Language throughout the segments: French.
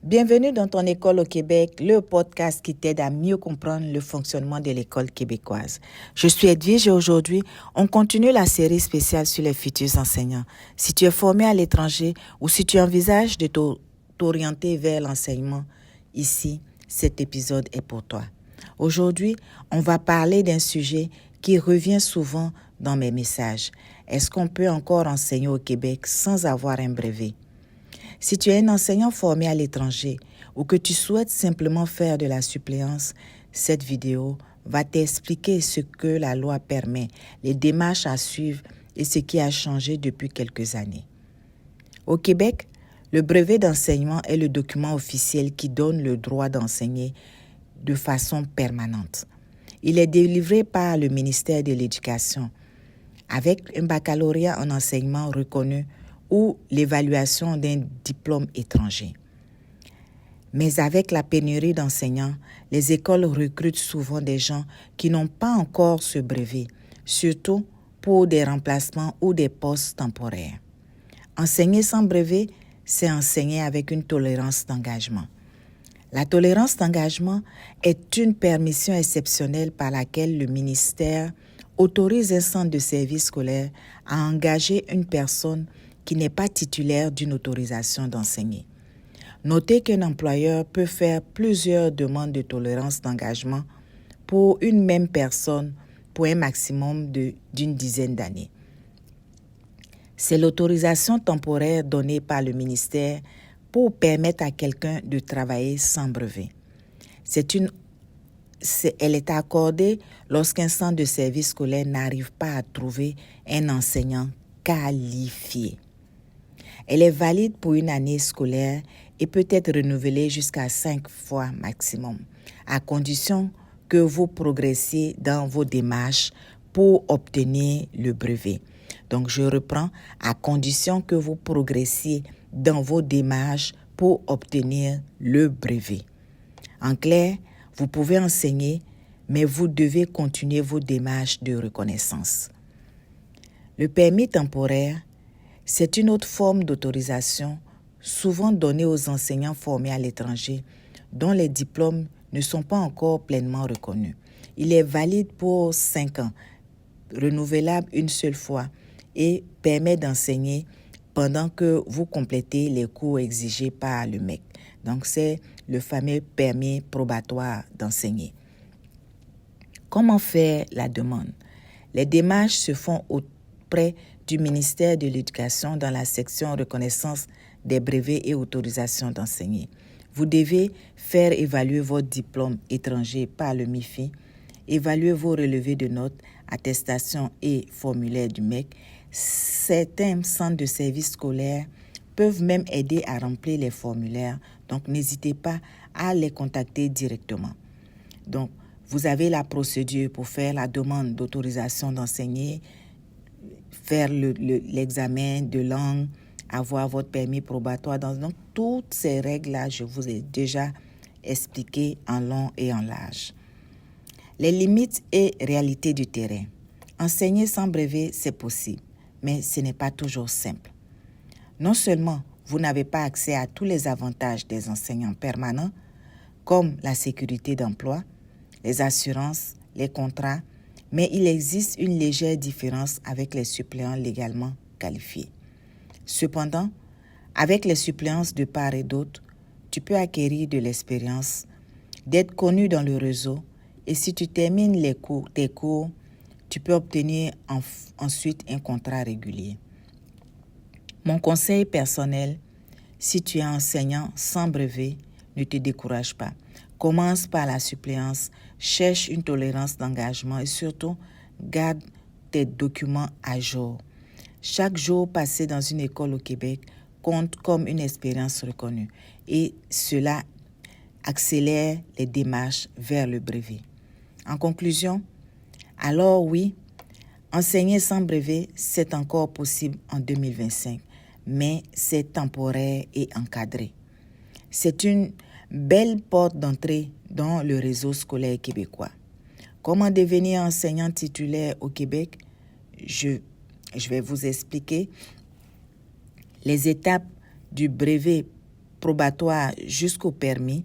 Bienvenue dans ton école au Québec, le podcast qui t'aide à mieux comprendre le fonctionnement de l'école québécoise. Je suis Edwige et aujourd'hui, on continue la série spéciale sur les futurs enseignants. Si tu es formé à l'étranger ou si tu envisages de t'orienter vers l'enseignement, ici, cet épisode est pour toi. Aujourd'hui, on va parler d'un sujet qui revient souvent dans mes messages. Est-ce qu'on peut encore enseigner au Québec sans avoir un brevet? Si tu es un enseignant formé à l'étranger ou que tu souhaites simplement faire de la suppléance, cette vidéo va t'expliquer ce que la loi permet, les démarches à suivre et ce qui a changé depuis quelques années. Au Québec, le brevet d'enseignement est le document officiel qui donne le droit d'enseigner de façon permanente. Il est délivré par le ministère de l'Éducation avec un baccalauréat en enseignement reconnu ou l'évaluation d'un diplôme étranger. Mais avec la pénurie d'enseignants, les écoles recrutent souvent des gens qui n'ont pas encore ce brevet, surtout pour des remplacements ou des postes temporaires. Enseigner sans brevet, c'est enseigner avec une tolérance d'engagement. La tolérance d'engagement est une permission exceptionnelle par laquelle le ministère autorise un centre de service scolaire à engager une personne qui n'est pas titulaire d'une autorisation d'enseigner. Notez qu'un employeur peut faire plusieurs demandes de tolérance d'engagement pour une même personne pour un maximum d'une dizaine d'années. C'est l'autorisation temporaire donnée par le ministère pour permettre à quelqu'un de travailler sans brevet. Elle est accordée lorsqu'un centre de service scolaire n'arrive pas à trouver un enseignant qualifié. Elle est valide pour une année scolaire et peut être renouvelée jusqu'à 5 fois maximum, à condition que vous progressiez dans vos démarches pour obtenir le brevet. Donc, je reprends, à condition que vous progressiez dans vos démarches pour obtenir le brevet. En clair, vous pouvez enseigner, mais vous devez continuer vos démarches de reconnaissance. Le permis temporaire, c'est une autre forme d'autorisation souvent donnée aux enseignants formés à l'étranger dont les diplômes ne sont pas encore pleinement reconnus. Il est valide pour 5 ans, renouvelable une seule fois et permet d'enseigner pendant que vous complétez les cours exigés par le MEC. Donc, c'est le fameux permis probatoire d'enseigner. Comment faire la demande? Les démarches se font auprès du ministère de l'Éducation dans la section reconnaissance des brevets et autorisations d'enseigner. Vous devez faire évaluer votre diplôme étranger par le MIFI, évaluer vos relevés de notes, attestations et formulaires du MEC. Certains centres de services scolaires peuvent même aider à remplir les formulaires, donc n'hésitez pas à les contacter directement. Donc, vous avez la procédure pour faire la demande d'autorisation d'enseigner, faire l'examen de langue, avoir votre permis probatoire. Donc, toutes ces règles-là, je vous ai déjà expliquées en long et en large. Les limites et réalités du terrain. Enseigner sans brevet, c'est possible, mais ce n'est pas toujours simple. Non seulement vous n'avez pas accès à tous les avantages des enseignants permanents, comme la sécurité d'emploi, les assurances, les contrats, mais il existe une légère différence avec les suppléants légalement qualifiés. Cependant, avec les suppléances de part et d'autre, tu peux acquérir de l'expérience, d'être connu dans le réseau, et si tu termines tes cours, tu peux obtenir ensuite un contrat régulier. Mon conseil personnel, si tu es enseignant sans brevet, ne te décourage pas. Commence par la suppléance, cherche une tolérance d'engagement et surtout, garde tes documents à jour. Chaque jour passé dans une école au Québec compte comme une expérience reconnue et cela accélère les démarches vers le brevet. En conclusion, alors oui, enseigner sans brevet, c'est encore possible en 2025, mais c'est temporaire et encadré. C'est une belle porte d'entrée dans le réseau scolaire québécois. Comment devenir enseignant titulaire au Québec? Je vais vous expliquer les étapes du brevet probatoire jusqu'au permis,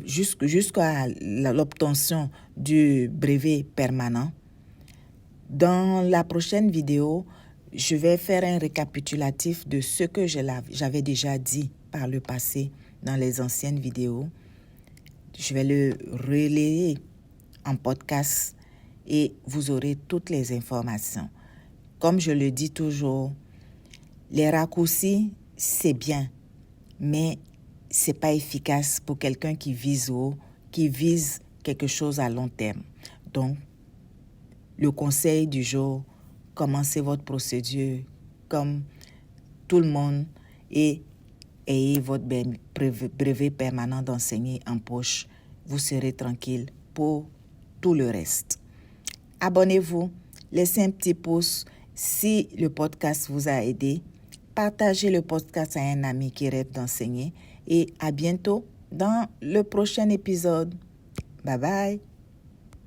jusqu'à l'obtention du brevet permanent. Dans la prochaine vidéo, je vais faire un récapitulatif de ce que j'avais déjà dit par le passé dans les anciennes vidéos. Je vais le relayer en podcast et vous aurez toutes les informations. Comme je le dis toujours, les raccourcis, c'est bien, mais c'est pas efficace pour quelqu'un qui vise haut, qui vise quelque chose à long terme. Donc, le conseil du jour, commencez votre procédure comme tout le monde et ayez votre brevet permanent d'enseigner en poche. Vous serez tranquille pour tout le reste. Abonnez-vous, laissez un petit pouce si le podcast vous a aidé. Partagez le podcast à un ami qui rêve d'enseigner et à bientôt dans le prochain épisode. Bye bye.